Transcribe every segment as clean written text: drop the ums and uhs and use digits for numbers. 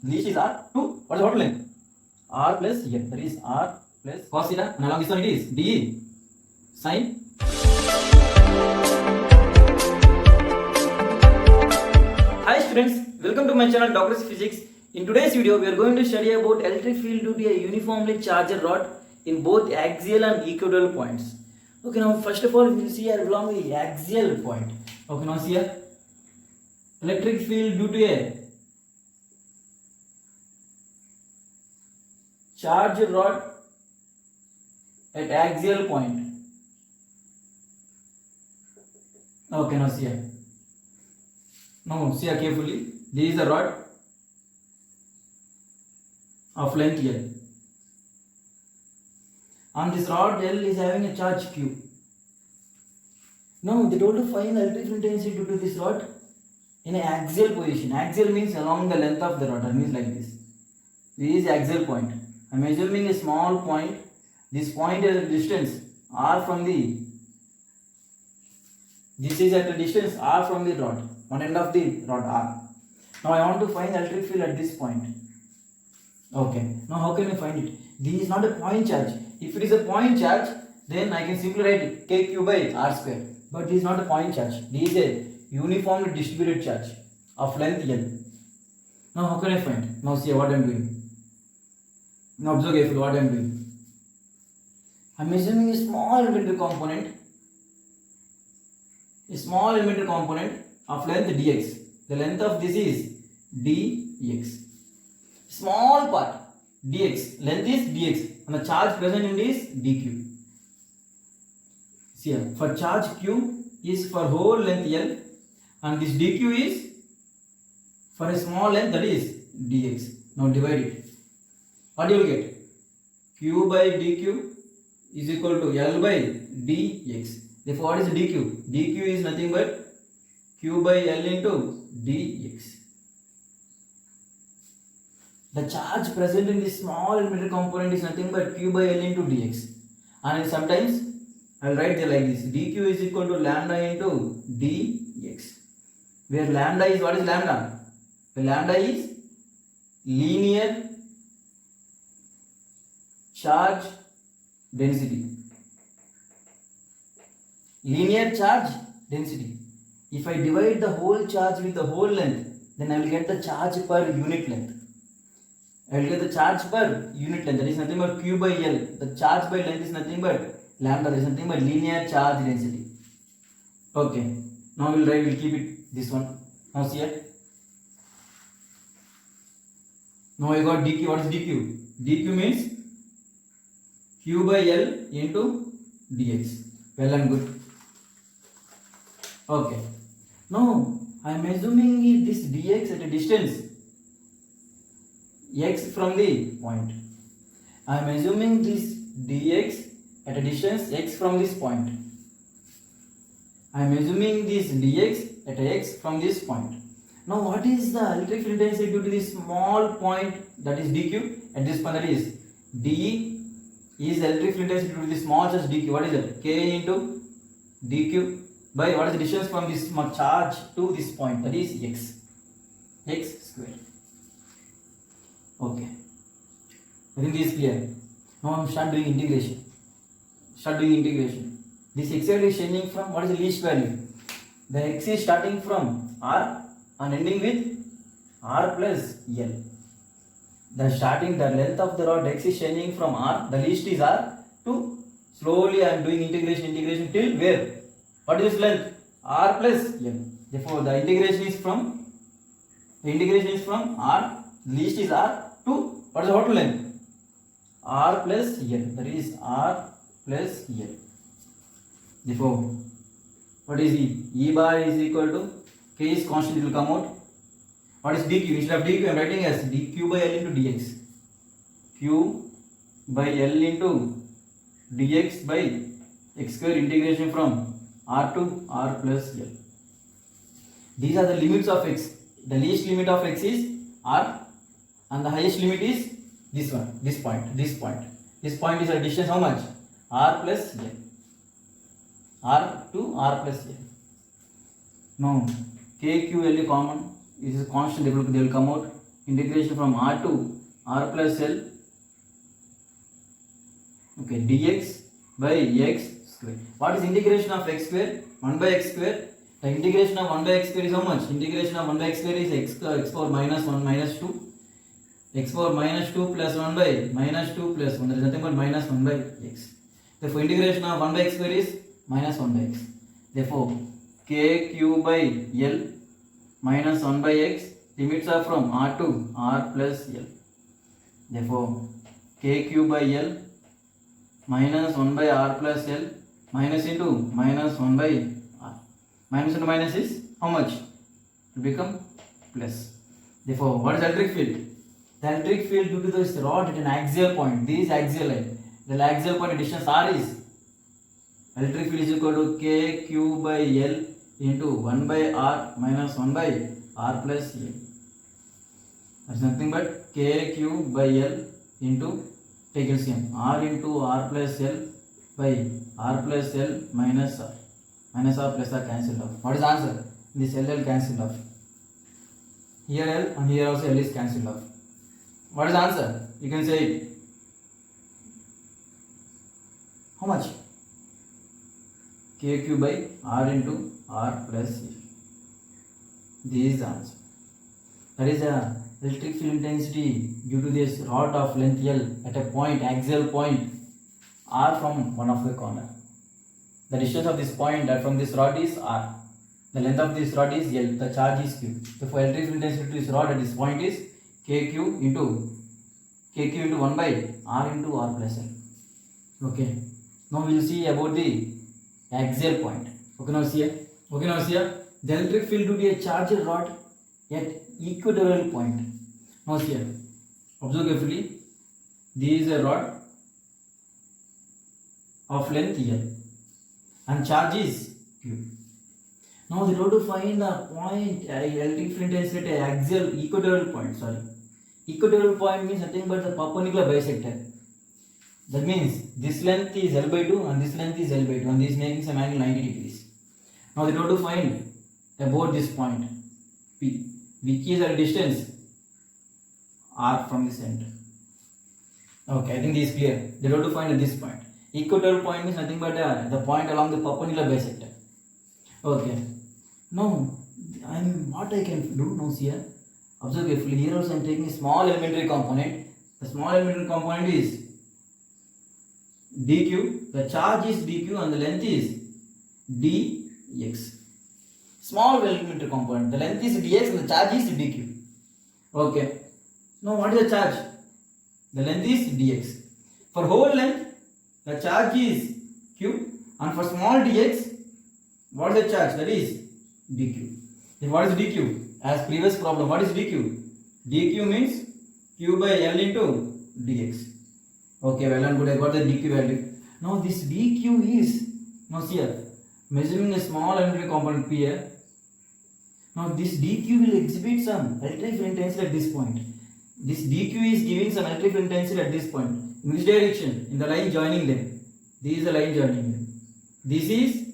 least is r to what is the total length? R plus L, that is R plus cos theta, and along this one it is dE sin. Hi students, welcome to my channel Doctor's Physics. In today's video we are going to study about electric field due to a uniformly charged rod in both axial and equatorial points. Okay, now first of all we will see here along the axial point. Okay, now see here electric field due to a charged rod at axial point. Okay, now see here. Now see here carefully. This is a rod of length L. On this rod L is having a charge Q. Now they told to find the electric intensity due to this rod in an axial position. Axial means along the length of the rod. That means like this. This is axial point. I am assuming a small point. This point is a distance r from the. This is at a distance r from the rod. One end of the rod r. Now I want to find the electric field at this point. Okay. Now how can we find it? This is not a point charge. If it is a point charge, then I can simply write kq by r square. But this is not a point charge. This is a uniformly distributed charge of length L. Now how can I find? Now see what I am doing. Now observe carefully what I am doing. I am assuming a small elementary component. A small elementary component of length dx. The length of this is dx. Small part dx. Length is dx. And the charge present in this dq. See here, for charge q is for whole length L, and this dq is for a small length, that is dx. Now divide it. What you will get? Q by dq is equal to L by dx. Therefore, what is dq? dq is nothing but q by L into dx. The charge present in this small elementary component is nothing but q by L into dx. And sometimes I will write it like this. dq is equal to lambda into dx. Where lambda is, what is lambda? Where lambda is linear charge density. Linear charge density. If I divide the whole charge with the whole length, then I will get the charge per unit length. I will get the charge per unit length. That is nothing but q by L. The charge by length is nothing but lambda. That is nothing but linear charge density. Okay. Now we'll keep it this one. Now see here. Now I got dq. What is dq? dq means q by L into dx. Well and good. Okay. Now I am assuming this dx at a distance x from the point. I am assuming this dx at a distance x from this point. I am assuming this dx at x from this point. Now what is the electric field intensity due to this small point, that is dq? At this point, that is dE is electric field intensity due to this small charge dq. What is it? K into dq by what is the distance from this charge to this point, that is x square. Okay. I think this is clear. Now I am start doing integration. This x is changing from what is the least value? The x is starting from r and ending with r plus L. The length of the rod x is changing from r, the least is r, to slowly I am doing integration till where? What is this length? R plus L. Therefore the integration is from r, least is r, to what is the total length? R plus L. That is r plus L. Therefore what is E? E bar is equal to K is constant, it will come out. What is dq? Instead of dq I am writing as dq by L into dx. Q by L into dx by x square, integration from r to r plus L. These are the limits of x. The least limit of x is r and the highest limit is this one, this point. This point is a distance how much? R plus L. R to R plus L. Now K, Q, L common. This is constant, they will come out. integration from R to R plus L, okay, dx by x square. What is integration of x square? 1 by x square. The integration of 1 by x square is how much? Integration of 1 by x square is x power minus 1 minus 2. X power minus 2 plus 1 by minus 2 plus 1. There is nothing but minus 1 by x. Therefore, integration of 1 by x square is minus 1 by x. Therefore, kq by L minus 1 by x, limits are from R to R plus L. Therefore, kq by L minus 1 by R plus L, minus into minus 1 by R. Minus into minus is how much? It will become plus. Therefore, what is electric field? The electric field due to this rod at an axial point, this axial line, the axial point distance R is, electric field is equal to kq by L into 1 by R minus 1 by R plus L. That's nothing but kq by L into, take LCM, R into R plus L by R plus L minus R. Minus R plus R cancelled off. What is the answer? This L cancelled off. Here L and here also L is cancelled off. What is the answer? You can say it. How much? kq by R into R plus L. This is the answer. That is the electric field intensity due to this rod of length L at a point, axial point R from one of the corner. The distance of this point from this rod is R. The length of this rod is L. The charge is Q. So for electric field intensity to this rod at this point is kq into 1 by R into R plus L. Okay. Now we will see about the axial point. Okay, now see here. Okay, now see here. The electric field to be a charged rod at equatorial point. Now see here. Observe carefully. This is a rod of length L and charge is Q. Now they have to find the point electric field intensity at axial equatorial point. Equatorial point means nothing but the perpendicular bisector. That means this length is L by 2 and this length is L by 2 and this is making some angle 90 degrees. Now they have to find about this point P, which is a distance R from the center. Okay, I think this is clear. They have to find at this point. Equatorial point means nothing but the point along the perpendicular bisector. Okay. Now, what I can do now here. Observe carefully. Here also I am taking a small elementary component. The small elementary component is dq. The charge is dq and the length is dx. Small elementary component. The length is dx and the charge is dq. Okay. Now what is the charge? The length is dx. For whole length, the charge is q, and for small dx, what is the charge? That is dq. Then what is dq? As previous problem, what is dq? dq means q by L into dx. Okay, well and good, I got the dq value. Now this dq is, now see here, measuring a small elementary component P here. Now this dq will exhibit some electric field intensity at this point. This dq is giving some electric field intensity at this point. In which direction? In the line joining them. This is the line joining them. This is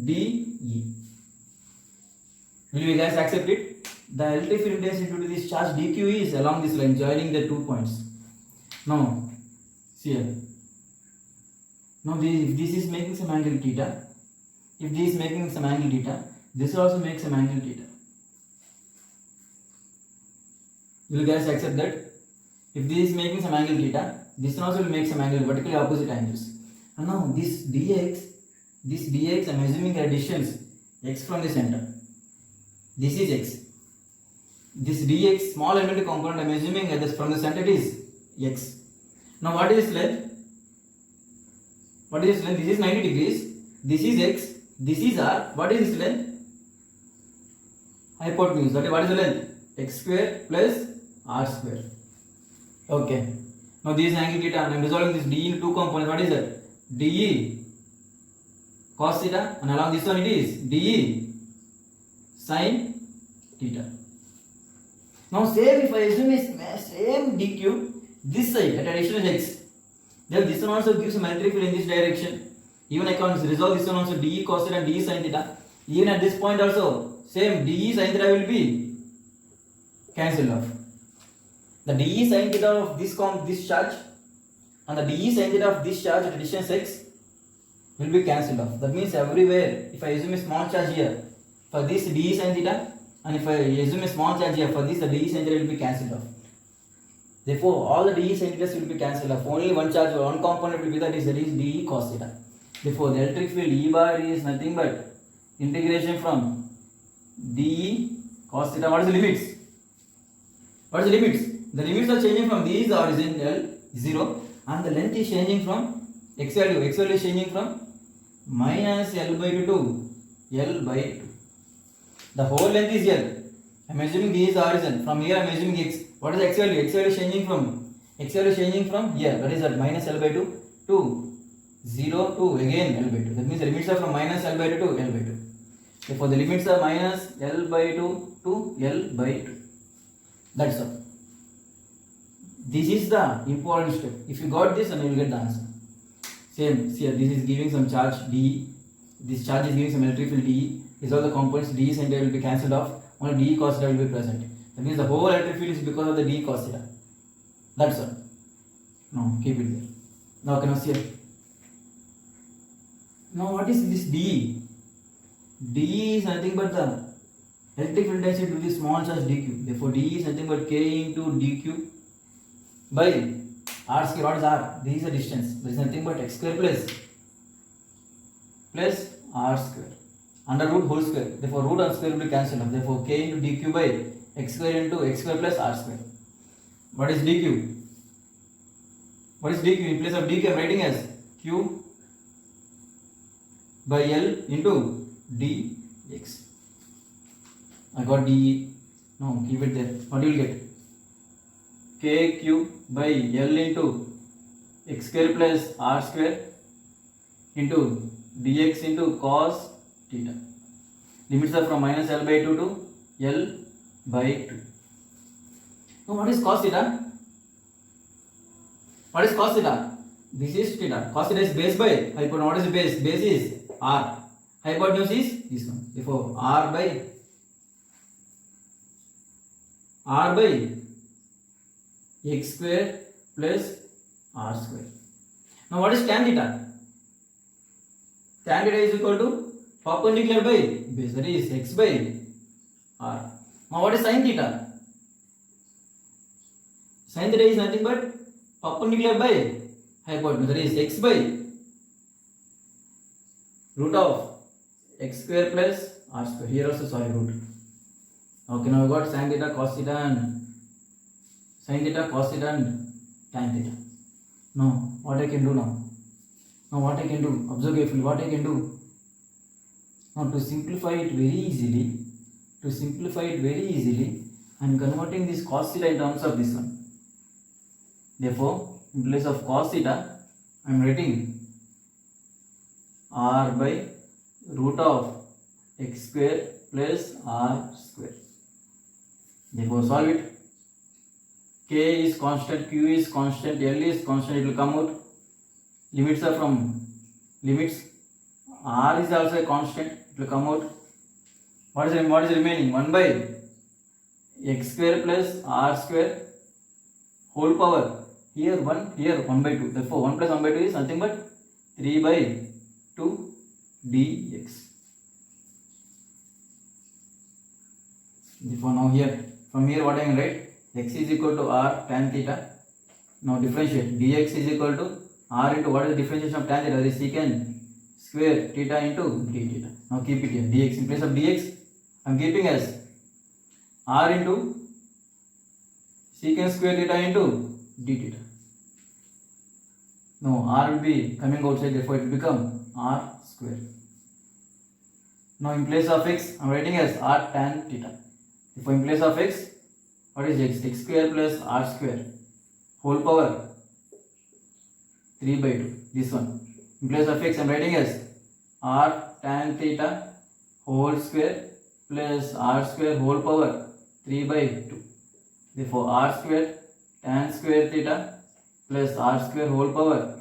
DE. Will you guys accept it? The electric field intensity due to this charge dq is along this line joining the 2 points. Now, see here. Now if this is making some angle theta, if this is making some angle theta, this also makes some angle theta. Will you guys accept that? If this is making some angle theta, this also will make some angle vertically opposite angles. And now this dx I am assuming a distance x from the center. This is x. This dx small elementary component I am assuming that from the center it is x. Now what is this length? What is this length? This is 90 degrees. This is x. This is r. What is this length? Hypotenuse. Okay, what is the length? X square plus r square. Okay. Now this is angle theta and I am resolving this d into 2 components. What is that? dE cos theta and along this one it is dE sin theta. Now same if I assume is same dq this side at a distance x, then this one also gives some electric field in this direction. Even I can resolve this one also dE cos theta and dE sin theta. Even at this point also same dE sin theta will be cancelled off. The dE sin theta of this charge and the dE sin theta of this charge at a distance x will be cancelled off. That means everywhere, if I assume a small charge here for this dE sin theta, and if I assume a small charge here for this, the dE sin theta will be cancelled off. Therefore, all the dE sin theta will be cancelled off. Only one charge or one component will be that is dE cos theta. Therefore, the electric field E bar is nothing but integration from dE cos theta. What is the limits? What is the limits? The limits are changing from these origin L 0 and the length is changing from x value. X value is changing from minus L by 2 to L by 2. The whole length is L. I am assuming this is the origin. From here I am assuming x. What is the x value? X value is changing from here. That is at minus L by 2 to 0 to again L by 2. That means the limits are from minus L by 2 to L by 2. Therefore the limits are minus L by 2 to L by 2. That's all. This is the important step. If you got this, then you will get the answer. Same. See here, this is giving some charge D. This charge is giving some electric field D. These are the components dE sin theta will be cancelled off. Only dE cos theta will be present. That means the whole electric field is because of the dE cos theta. That's all. No, keep it there. Now can you see it? Now what is this dE? dE is nothing but the electric field density to the small charge dq. Therefore dE is nothing but k into dq by r square. What is r? This is the distance. There is nothing but x square plus r square under root whole square. Therefore root and square will be cancelled off. Therefore k into dq by x square into x square plus r square. What is dq? What is dq? In place of dq I am writing as q by L into dx. I got dE. No, keep it there. What you will get? K cube by L into x square plus r square into dx into cos theta. Limits are from minus L by 2 to L by 2. Now what is cos theta? What is cos theta? This is theta. Cos theta is base by hypotenuse. What is the base? Base is r. Hypotenuse is this one. Therefore r by x square plus r square. Now what is tan theta? Tan theta is equal to perpendicular by base, that is x by r. Now what is sin theta? Sin theta is nothing but perpendicular by hypotenuse, that is x by root of x square plus r square. Here also sorry root. Okay, now we got sin theta, cos theta and sin theta, cos theta and tan theta. Now what I can do now? Now what I can do? Observe carefully. What I can do? Now to simplify it very easily, I am converting this cos theta in terms of this one. Therefore, in place of cos theta, I am writing r by root of x square plus r square. Therefore, solve it. K is constant, Q is constant, L is constant. It will come out. Limits are from limits. R is also a constant. It will come out. What is remaining? 1 by x square plus r square whole power. Here 1, here 1 by 2. Therefore 1 plus 1 by 2 is nothing but 3 by 2 dx. Therefore now here, from here what I can write? X is equal to r tan theta. Now differentiate. Dx is equal to r into what is the differentiation of tan theta? That is secant square theta into d theta. Now keep it here. Dx. In place of dx, I am keeping as r into secant square theta into d theta. No, r will be coming outside, therefore it will become r square. Now in place of x, I am writing as r tan theta. Therefore in place of x, what is x? X square plus r square whole power 3 by 2. This one. In place of x, I am writing as r tan theta whole square plus r square whole power 3 by 2. Therefore r square tan square theta plus r square whole power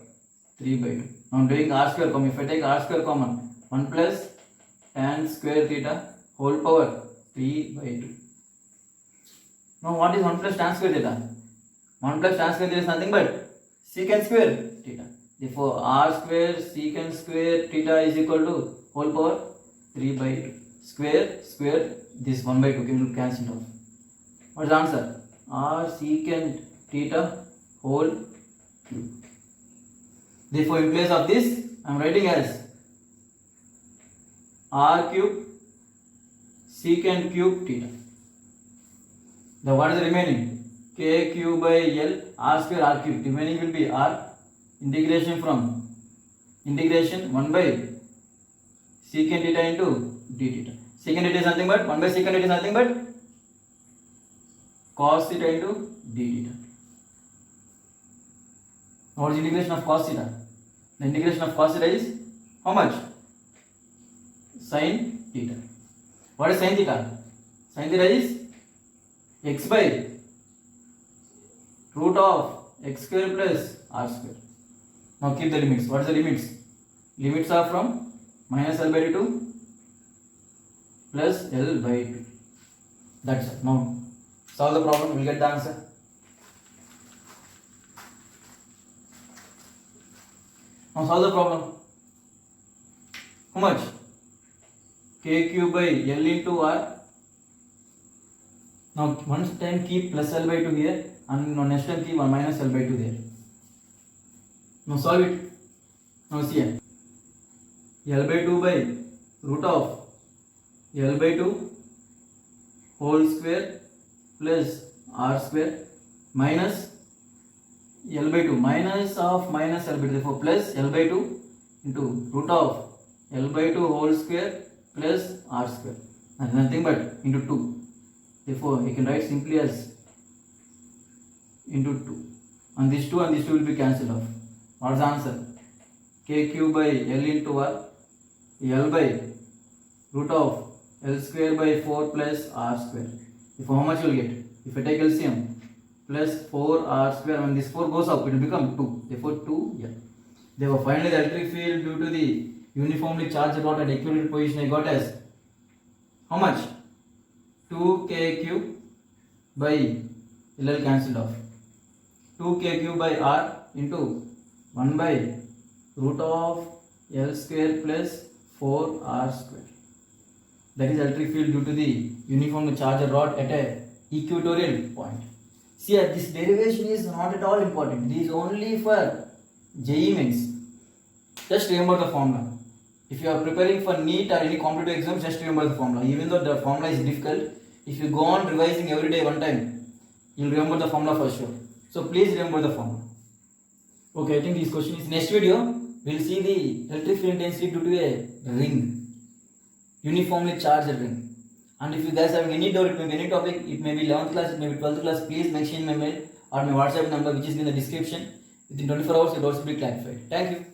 3 by 2. Now I am doing r square common. If I take r square common, 1 plus tan square theta whole power 3 by 2. Now what is 1 plus tan square theta? 1 plus tan square theta is nothing but secant square theta. Therefore r square secant square theta is equal to whole power 3 by 2. Square this 1 by 2 can cancel off. What is the answer? R secant theta whole cube. Therefore in place of this I am writing as r cube secant cube theta. Now what is the remaining? K cube by L r square r cube. Remaining will be r integration 1 by secant theta into d theta. Secant theta is nothing but 1 by secant theta is nothing but cos theta into d theta. What is the integration of cos theta? The integration of cos theta is how much? Sin theta. What is sin theta? Sin theta is x by root of x square plus r square. Now keep the limits. What is the limits? Limits are from minus L by 2 plus L by 2. That's it. Now solve the problem. We'll get the answer. Now solve the problem. How much? K cube by L into R. Now one time keep plus L by 2 here and next time keep minus L by 2 there. Now solve it. Now see here. L by 2 by root of L by 2 whole square plus R square minus L by 2 minus of minus L by 2, therefore plus L by 2 into root of L by 2 whole square plus R square, and nothing but into 2. Therefore you can write simply as into 2, and this 2 will be cancelled off. What is the answer? K cube by L into R, L by root of L square by 4 plus R square. Therefore how much you will get? If I take LCM, plus 4r square, when this 4 goes up it will become 2, therefore 2 yeah. Therefore finally the electric field due to the uniformly charged rod at equilibrium position I got as how much? 2k cube by LL cancelled off, 2k cube by r into 1 by root of L square plus 4r square. That is electric field due to the uniformly charged rod at a equatorial point. See, this derivation is not at all important. This is only for JEE mains. Just remember the formula. If you are preparing for NEET or any competitive exam, just remember the formula. Even though the formula is difficult, if you go on revising every day one time, you will remember the formula for sure. So please remember the formula. Okay, I think this question is next video. We will see the electric field intensity due to a ring, uniformly charged ring. And if you guys have any doubt, it may be any topic, it may be 11th class, it may be 12th class, please mention my mail or my WhatsApp number which is in the description. Within 24 hours your doubts will be clarified. Thank you.